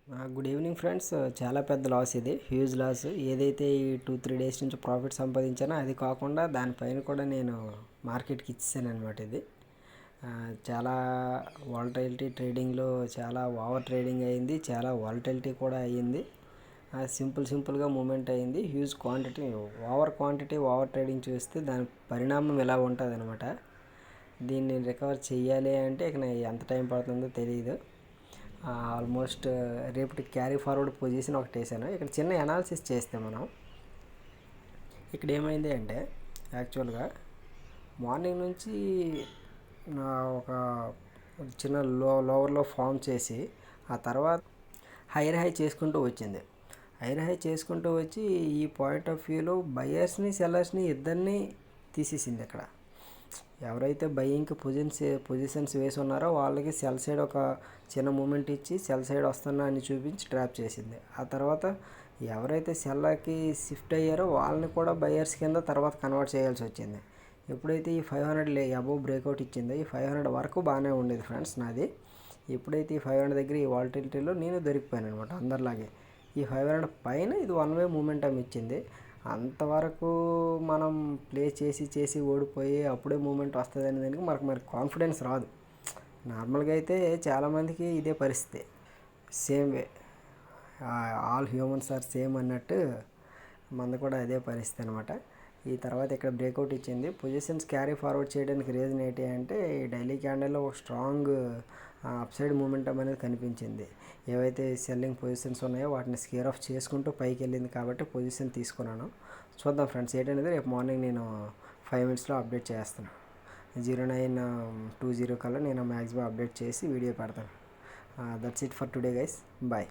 Good evening friends. చాలా పెద్ద loss ఇది, హ్యూజ్ లాస్. ఏదైతే ఈ 2-3 డేస్ నుంచి ప్రాఫిట్ సంపాదించానో అది కాకుండా దానిపైన కూడా నేను మార్కెట్కి ఇచ్చేసాను అనమాట. ఇది చాలా వాలటైలిటీ ట్రేడింగ్లో చాలా ఓవర్ ట్రేడింగ్ అయింది, చాలా వాలటైలిటీ కూడా అయ్యింది. సింపుల్గా మూమెంట్ అయ్యింది. హ్యూజ్ క్వాంటిటీ, ఓవర్ ట్రేడింగ్ చూస్తే దాని పరిణామం ఎలా ఉంటుంది అనమాట. దీన్ని రికవర్ చెయ్యాలి అంటే ఇక ఎంత టైం పడుతుందో తెలియదు. ఆల్మోస్ట్ రేపటి క్యారీ ఫార్వర్డ్ పొజిషన్ ఒకటి వేసాను. ఇక్కడ చిన్న అనాలిసిస్ చేస్తే మనం ఇక్కడ ఏమైంది అంటే యాక్చువల్గా మార్నింగ్ నుంచి ఒక చిన్న లోవర్లో ఫామ్ చేసి ఆ తర్వాత హైర్ హై చేసుకుంటూ వచ్చింది. హైర్ హై చేసుకుంటూ వచ్చి ఈ పాయింట్ ఆఫ్ వ్యూలో బయర్స్ని సెల్లర్స్ని ఇద్దరిని తీసేసింది. ఇక్కడ ఎవరైతే బయింగ్కి పొజిషన్స్ వేసి ఉన్నారో వాళ్ళకి సెల్ సైడ్ ఒక చిన్న మూమెంట్ ఇచ్చి సెల్ సైడ్ వస్తున్నా అని చూపించి ట్రాప్ చేసింది. ఆ తర్వాత ఎవరైతే సెల్లర్కి షిఫ్ట్ అయ్యారో వాళ్ళని కూడా బయర్స్ కింద తర్వాత కన్వర్ట్ చేయాల్సి వచ్చింది. ఎప్పుడైతే ఈ 500 అబోవ్ బ్రేక్అవుట్ ఇచ్చిందో ఈ 500 వరకు బాగానే ఉండేది ఫ్రెండ్స్ నాది. ఎప్పుడైతే ఈ 500 దగ్గర ఈ వాలటిలిటీలో నేను దొరికిపోయాను అనమాట అందరిలాగే. ఈ 500 పైన ఇది వన్ వే మూమెంటం ఇచ్చింది. అంతవరకు మనం ప్లే చేసి ఓడిపోయి అప్పుడే మూమెంట్ వస్తుంది అనే దానికి మరి కాన్ఫిడెన్స్ రాదు. నార్మల్గా అయితే చాలామందికి ఇదే పరిస్థితి, same way, all humans are same అన్నట్టు మనది కూడా అదే పరిస్థితి అనమాట. ఈ తర్వాత ఇక్కడ బ్రేక్అవుట్ ఇచ్చింది. పొజిషన్స్ క్యారీ ఫార్వర్డ్ చేయడానికి రీజన్ ఏంటి అంటే ఈ డైలీ క్యాండిల్లో ఒక స్ట్రాంగ్ అప్సైడ్ మూమెంటం అనేది కనిపించింది. ఏవైతే సెల్లింగ్ పొజిషన్స్ ఉన్నాయో వాటిని స్కేర్ ఆఫ్ చేసుకుంటూ పైకి వెళ్ళింది కాబట్టి పొజిషన్ తీసుకున్నాను. చూద్దాం ఫ్రెండ్స్ ఏంటనేది రేపు మార్నింగ్ నేను 5 minutesలో అప్డేట్ చేస్తాను. 0920 కల్లా నేను మ్యాక్సిమం అప్డేట్ చేసి వీడియో పెడతాను. That's it for today guys, bye.